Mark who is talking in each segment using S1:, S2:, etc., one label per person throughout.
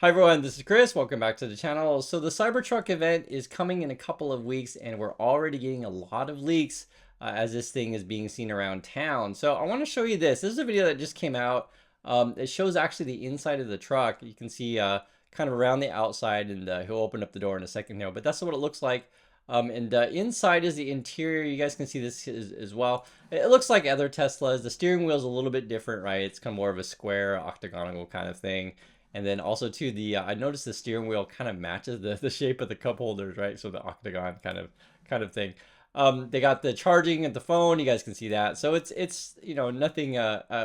S1: Hi everyone, this is Chris. Welcome back to the channel. So the Cybertruck event is coming in a couple of weeks and we're already getting a lot of leaks as this thing is being seen around town. So I want to show you this. This is a video that just came out. It shows actually the inside of the truck. You can see kind of around the outside, and he'll open up the door in a second here, but that's what it looks like. And inside is the interior. You guys can see this as well. It looks like other Teslas. The steering wheel is a little bit different, right? It's kind of more of a square, octagonal kind of thing. And then also too, I noticed the steering wheel kind of matches the shape of the cup holders, right? So the octagon kind of thing. They got the charging at the phone. You guys can see that. So it's nothing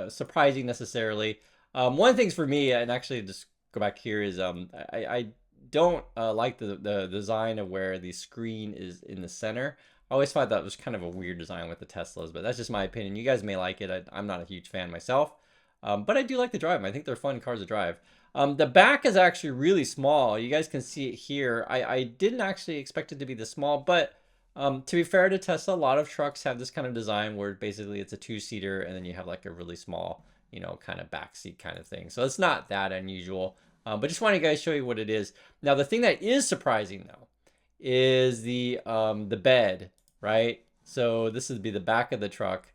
S1: surprising necessarily. One of the things for me, and actually just go back here, is I don't like the design of where the screen is in the center. I always thought that was kind of a weird design with the Teslas, but that's just my opinion. You guys may like it. I'm not a huge fan myself, but I do like to drive them. I think they're fun cars to drive. The back is actually really small. You guys can see it here. I didn't actually expect it to be this small, but to be fair to Tesla, a lot of trucks have this kind of design where basically it's a two-seater and then you have like a really small, kind of back seat kind of thing. So it's not that unusual. But just wanted to guys show you what it is. Now, the thing that is surprising though is the bed, right? So this would be the back of the truck.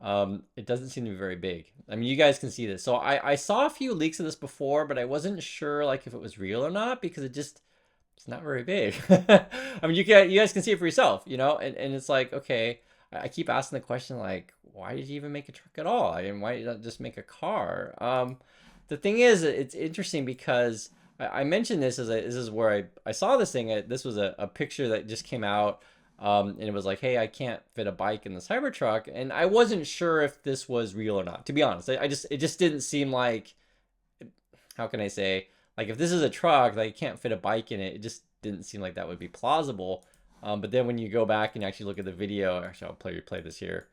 S1: It doesn't seem to be very big. I mean, you guys can see this. So I saw a few leaks of this before, but I wasn't sure like if it was real or not because it's not very big. I mean, you guys can see it for yourself, and it's like, okay, I keep asking the question like, why did you even make a truck at all? I mean, why did you not just make a car? The thing is, it's interesting because I mentioned this this is where I saw this thing. This was a picture that just came out. And it was like, hey, I can't fit a bike in the Cybertruck, and I wasn't sure if this was real or not. To be honest, it just didn't seem like, how can I say, like if this is a truck, like you can't fit a bike in it, it just didn't seem like that would be plausible. But then when you go back and actually look at the video, actually I'll play this here.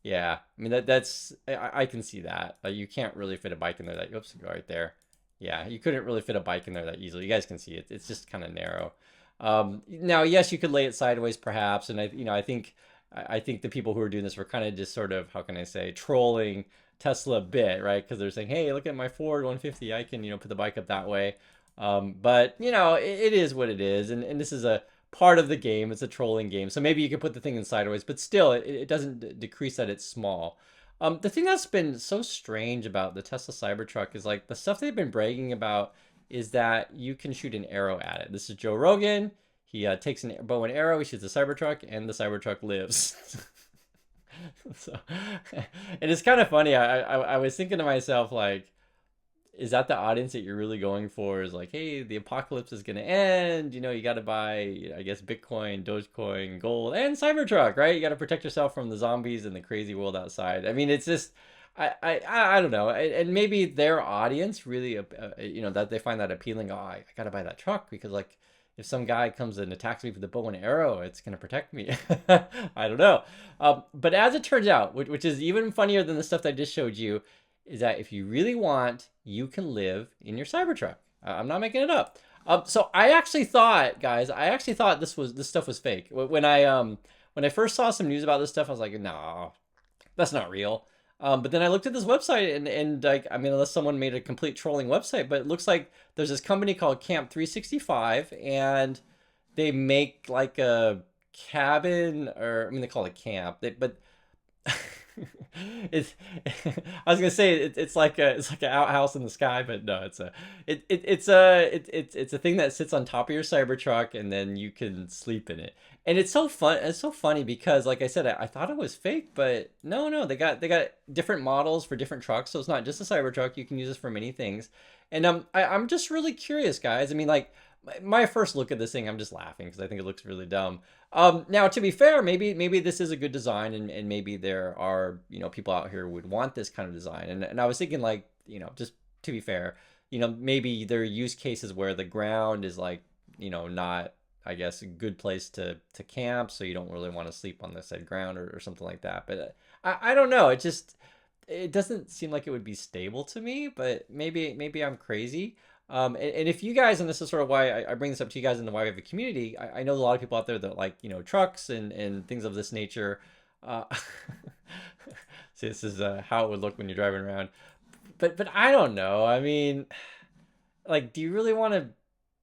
S1: Yeah, I mean that's I can see that. Like you can't really fit a bike in there. That oops, go right there. Yeah, you couldn't really fit a bike in there that easily. You guys can see it. It's just kind of narrow. Now, yes, you could lay it sideways perhaps, and I think the people who are doing this were kind of just sort of, how can I say, trolling Tesla a bit, right? Because they're saying, hey, look at my Ford 150, I can put the bike up that way. But it is what it is, and this is a part of the game. It's a trolling game, so maybe you could put the thing in sideways, but still, it doesn't decrease that it's small. The thing that's been so strange about the Tesla Cybertruck is like the stuff they've been bragging about is that you can shoot an arrow at it. This is Joe Rogan. He takes a bow and arrow, he shoots a Cybertruck, and the Cybertruck lives. So, and it's kind of funny. I was thinking to myself, like, is that the audience that you're really going for? Is like, hey, the apocalypse is gonna end. You got to buy, I guess, Bitcoin, Dogecoin, gold, and Cybertruck, right? You got to protect yourself from the zombies and the crazy world outside. I mean, it's just, I don't know, and maybe their audience really, that they find that appealing. Oh, I got to buy that truck because like, if some guy comes and attacks me with a bow and arrow, it's gonna protect me. I don't know, but as it turns out, which is even funnier than the stuff that I just showed you, is that if you really want, you can live in your Cybertruck. I'm not making it up. So I actually thought, guys, this stuff was fake. When I first saw some news about this stuff, I was like, no, that's not real. But then I looked at this website and like, I mean, unless someone made a complete trolling website, but it looks like there's this company called Camp 365 and they make like a cabin, or I mean, they call it camp, but it's I was gonna say it's like an outhouse in the sky, but no, it's a thing that sits on top of your Cybertruck, and then you can sleep in it. And it's so fun. It's so funny because, like I said, I thought it was fake, but no, they got different models for different trucks, so it's not just a Cybertruck. You can use this for many things. And I'm just really curious, guys. I mean, like my first look at this thing, I'm just laughing because I think it looks really dumb. Now, to be fair, maybe this is a good design, and maybe there are people out here who would want this kind of design. And I was thinking like just to be fair, maybe there are use cases where the ground is like not, I guess, a good place to camp, so you don't really want to sleep on the said ground or something like that. But I don't know. It doesn't seem like it would be stable to me. But maybe I'm crazy. And if you guys, and this is sort of why I bring this up to you guys in the why we have a community, I know a lot of people out there that like, trucks and things of this nature. Uh, so this is how it would look when you're driving around. But I don't know. I mean, like, do you really want to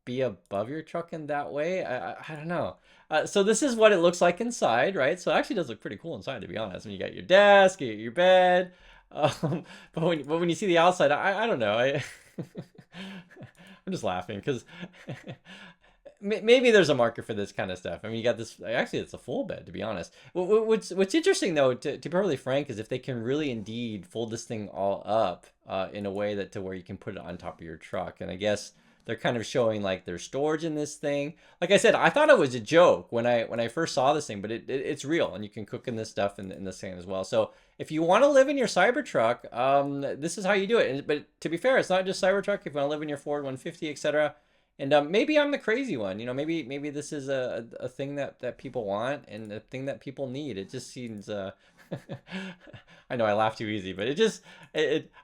S1: be above your truck in that way? I don't know. So this is what it looks like inside, right? So it actually does look pretty cool inside, to be honest. I mean, you got your desk, your bed. But when you see the outside, I don't know. I'm just laughing because maybe there's a market for this kind of stuff. I mean, you got this. Actually, it's a full bed, to be honest. What's interesting though, to be perfectly frank, is if they can really indeed fold this thing all up in a way that to where you can put it on top of your truck. And I guess they're kind of showing like there's storage in this thing. Like I said, I thought it was a joke when I first saw this thing, but it's real, and you can cook in this stuff in this thing as well. So if you want to live in your Cybertruck, this is how you do it. But to be fair, it's not just Cybertruck. If you want to live in your Ford 150, etc. And maybe I'm the crazy one. Maybe this is a thing that people want and a thing that people need. It just seems. I know I laugh too easy, but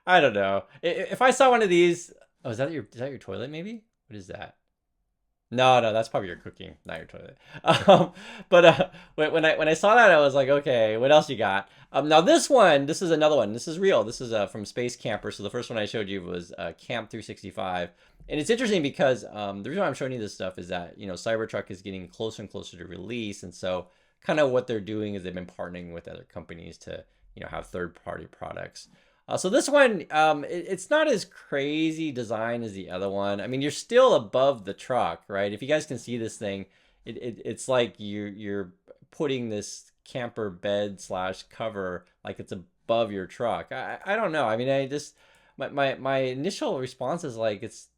S1: I don't know. If I saw one of these, oh, is that your toilet? Maybe. What is that? No, no, that's probably your cooking, not your toilet. But when I saw that, I was like, okay, what else you got? Now this is another one. This is real. This is from Space Camper. So the first one I showed you was Camp 365, and it's interesting because the reason why I'm showing you this stuff is that Cybertruck is getting closer and closer to release, and so kind of what they're doing is they've been partnering with other companies to have third-party products. So this one, it's not as crazy design as the other one. I mean, you're still above the truck, right? If you guys can see this thing, it's like you're putting this camper bed slash cover like it's above your truck. I don't know. I mean, I just my initial response is like it's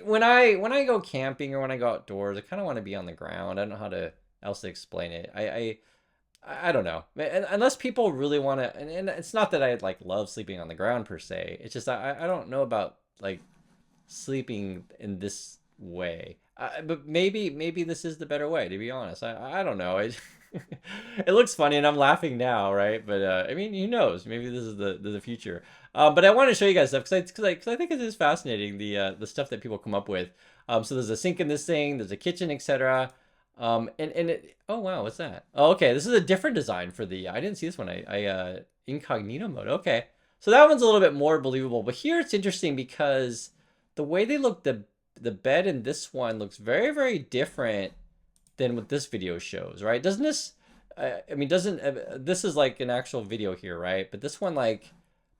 S1: when I go camping or when I go outdoors, I kind of want to be on the ground. I don't know how to else to explain it. I don't know. Unless people really want to, and it's not that I like love sleeping on the ground per se. It's just I don't know about like sleeping in this way. But maybe this is the better way, to be honest. I don't know. It looks funny and I'm laughing now, right? But I mean, who knows? Maybe this is the future. But I want to show you guys stuff because I think it is fascinating the stuff that people come up with. So there's a sink in this thing, there's a kitchen, etc. Oh wow, what's that? Oh, okay, this is a different design for the. I didn't see this one. I incognito mode. Okay, so that one's a little bit more believable. But here it's interesting because the way they look, the bed in this one looks very very different than what this video shows, right? Doesn't this? I mean, doesn't this is like an actual video here, right? But this one like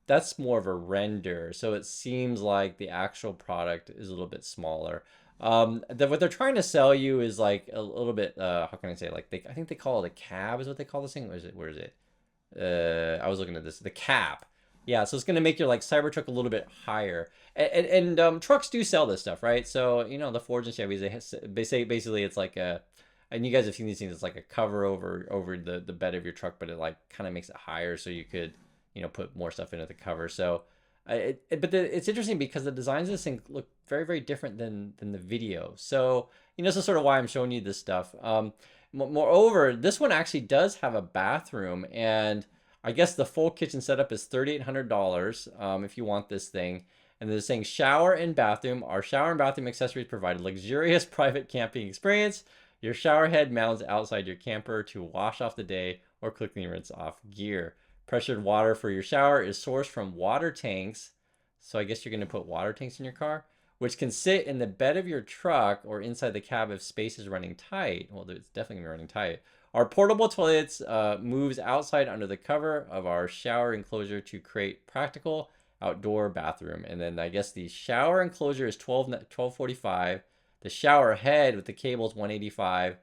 S1: that's more of a render, so it seems like the actual product is a little bit smaller. What they're trying to sell you is like a little bit. How can I say? Like I think they call it a cab, is what they call this thing. Where is it? I was looking at this. The cab. Yeah, so it's gonna make your like Cybertruck a little bit higher. And trucks do sell this stuff, right? So the Fords and Chevys, they say basically it's like a, and you guys have seen these things. It's like a cover over the bed of your truck, but it like kind of makes it higher so you could put more stuff into the cover. So it's interesting because the designs of this thing look very very different than the video. So this is sort of why I'm showing you this stuff. Moreover, this one actually does have a bathroom, and I guess the full kitchen setup is $3,800 if you want this thing. And they're saying shower and bathroom. Our shower and bathroom accessories provide a luxurious private camping experience. Your shower head mounts outside your camper to wash off the day or quickly rinse off gear. Pressured water for your shower is sourced from water tanks. So I guess you're going to put water tanks in your car, which can sit in the bed of your truck or inside the cab if space is running tight. Well, it's definitely going to be running tight. Our portable toilets moves outside under the cover of our shower enclosure to create practical outdoor bathroom. And then I guess the shower enclosure is $1245. The shower head with the cable is $185.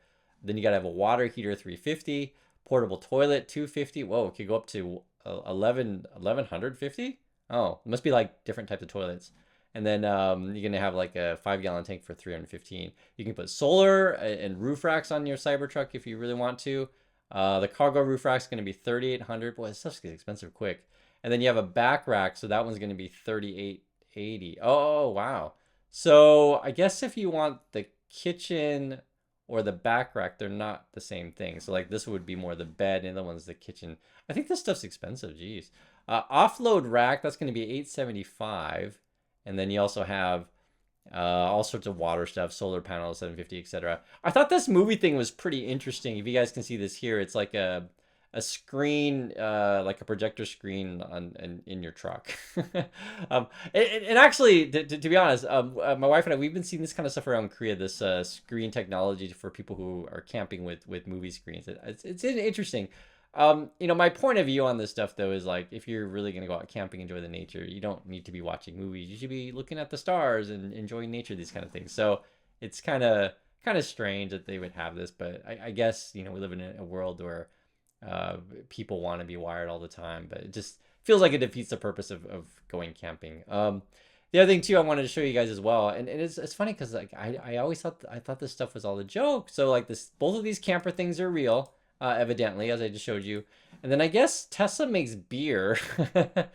S1: Then you got to have a water heater, $350. Portable toilet, $250. Whoa, it could go up to $1,150. Oh, it must be like different types of toilets. And then you're gonna have like a 5-gallon tank for $315. You can put solar and roof racks on your Cybertruck if you really want to. The cargo roof rack's gonna be $3,800. Boy, this stuff gets expensive quick. And then you have a back rack, so that one's gonna be $3,880. Oh wow. So I guess if you want the kitchen or the back rack, they're not the same thing. So like this would be more the bed, and the other one's the kitchen. I think this stuff's expensive. Geez. Offload rack, that's gonna be $875. And then you also have all sorts of water stuff, solar panels, 750, etc. I thought this movie thing was pretty interesting. If you guys can see this here, it's like a a screen, like a projector screen in your truck. And actually, to be honest, my wife and I, we've been seeing this kind of stuff around Korea, this screen technology for people who are camping with movie screens. It's interesting. My point of view on this stuff though is like, if you're really gonna go out camping, enjoy the nature, you don't need to be watching movies. You should be looking at the stars and enjoying nature, these kind of things. So it's kind of strange that they would have this, but I guess we live in a world where people want to be wired all the time, but it just feels like it defeats the purpose of going camping. The other thing too, I wanted to show you guys as well, and it's funny because like I always thought this stuff was all a joke. So like this, both of these camper things are real, evidently, as I just showed you. And then I guess Tesla makes beer. I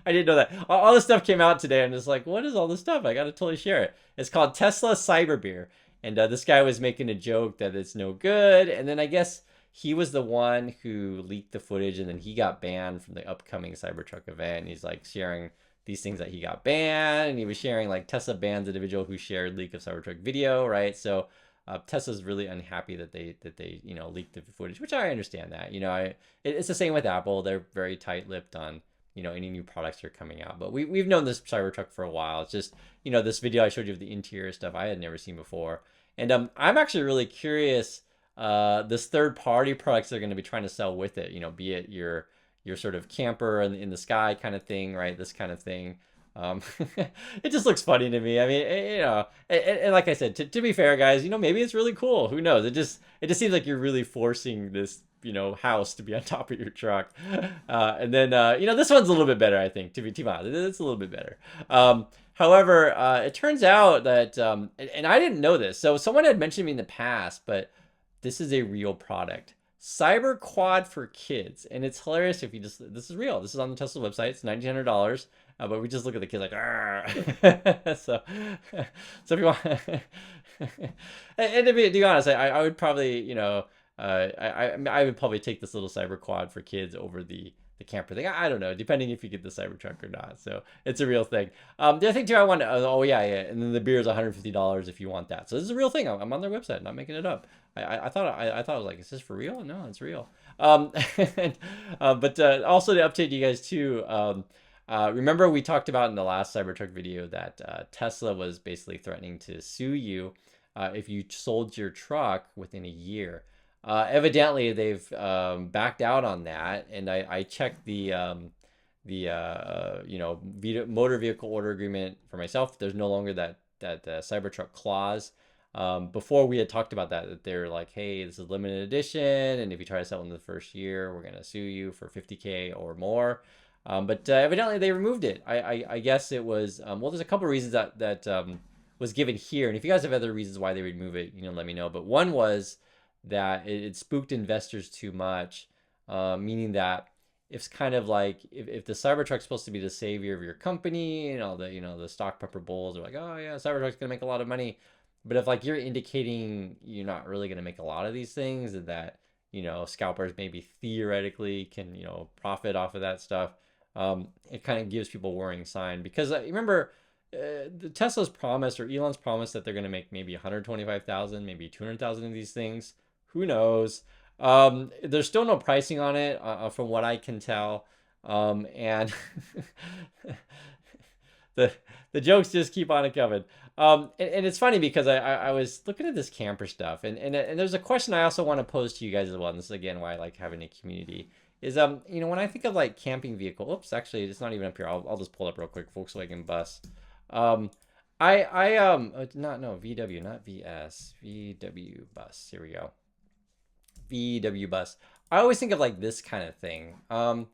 S1: didn't know that. All this stuff came out today, and it's like, what is all this stuff? I got to totally share it. It's called Tesla Cyber Beer. And this guy was making a joke that it's no good. And then I guess he was the one who leaked the footage, and then he got banned from the upcoming Cybertruck event. And he's like sharing these things that he got banned, and he was sharing like Tesla bans an individual who shared leak of Cybertruck video, right? So Tesla's really unhappy that they leaked the footage, which I understand that. It's the same with Apple. They're very tight-lipped on any new products that are coming out. But we've known this Cybertruck for a while. It's just this video I showed you of the interior stuff I had never seen before, and I'm actually really curious. This third-party products they're going to be trying to sell with it. Be it your sort of camper in the sky kind of thing, right? This kind of thing. It just looks funny to me. I mean, and like I said, to be fair, guys, maybe it's really cool. Who knows? It just seems like you're really forcing this, house to be on top of your truck. And then, this one's a little bit better, I think, to be honest. It's a little bit better. However, it turns out that, and I didn't know this. So someone had mentioned to me in the past, but this is a real product. Cyber Quad for kids, and it's hilarious if you this is real. This is on the Tesla website. It's $1,900, but we just look at the kids like, so if you want, and to be honest, I would probably, I would probably take this little Cyber Quad for kids over the camper thing. I don't know, depending if you get the Cybertruck or not. So it's a real thing. The other thing too, I want to, oh yeah, and then the beer is $150 if you want that. So this is a real thing. I'm on their website, not making it up. I thought I was like, is this for real? No, it's real. But also to update you guys too. Remember we talked about in the last Cybertruck video that Tesla was basically threatening to sue you if you sold your truck within a year. Evidently, they've backed out on that, and I checked the motor vehicle order agreement for myself. There's no longer that Cybertruck clause. Before we had talked about that they're like, hey, this is limited edition, and if you try to sell it in the first year, we're gonna sue you for 50K or more. But evidently they removed it. I guess it was well, there's a couple of reasons that was given here, and if you guys have other reasons why they remove it, let me know. But one was that it spooked investors too much, meaning that it's kind of like if the Cybertruck's supposed to be the savior of your company, the stock pepper bulls are like, oh yeah, Cybertruck's gonna make a lot of money. But if like you're indicating you're not really gonna make a lot of these things, and that scalpers maybe theoretically can profit off of that stuff, it kind of gives people a worrying sign. Because remember, the Tesla's promised, or Elon's promised, that they're going to make maybe 125,000, maybe 200,000 of these things. Who knows? There's still no pricing on it, from what I can tell. And the jokes just keep on coming. And it's funny because I was looking at this camper stuff, and there's a question I also want to pose to you guys as well. And this is again why I like having a community. Is when I think of like camping vehicle, oops, actually it's not even up here. I'll just pull it up real quick. Volkswagen bus. VW, not VS, VW bus. Here we go. VW bus. I always think of like this kind of thing. I've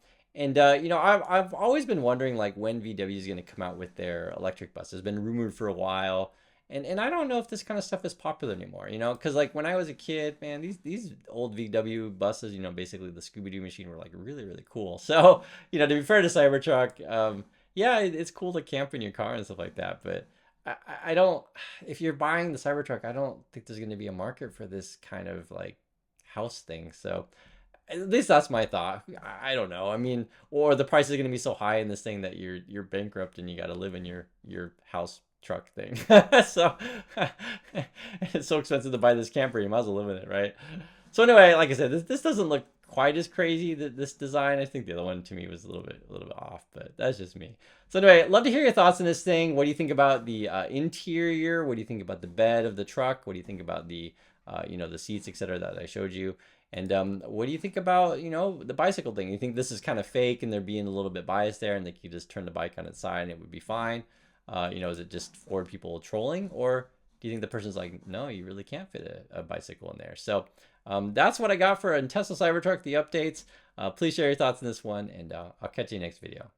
S1: always been wondering like when VW is going to come out with their electric bus. It's been rumored for a while. And I don't know if this kind of stuff is popular anymore, because like when I was a kid, man, these old VW buses, basically the Scooby-Doo machine, were like really, really cool. So, to be fair to Cybertruck, yeah, it's cool to camp in your car and stuff like that. But I don't, if you're buying the Cybertruck, I don't think there's going to be a market for this kind of like house thing. So at least that's my thought. I don't know. I mean, or the price is going to be so high in this thing that you're bankrupt and you got to live in your house truck thing. So it's so expensive to buy this camper, you might as well live in it, right? So anyway, like I said, this doesn't look quite as crazy, this design. I think the other one to me was a little bit off, but that's just me. So anyway, love to hear your thoughts on this thing. What do you think about the interior? What do you think about the bed of the truck? What do you think about the the seats, etc., that I showed you? And what do you think about, the bicycle thing? You think this is kind of fake and they're being a little bit biased there and they could just turn the bike on its side and it would be fine? Is it just for people trolling, or do you think the person's like, no, you really can't fit a bicycle in there? So that's what I got for a Tesla Cybertruck, the updates. Please share your thoughts on this one, and I'll catch you next video.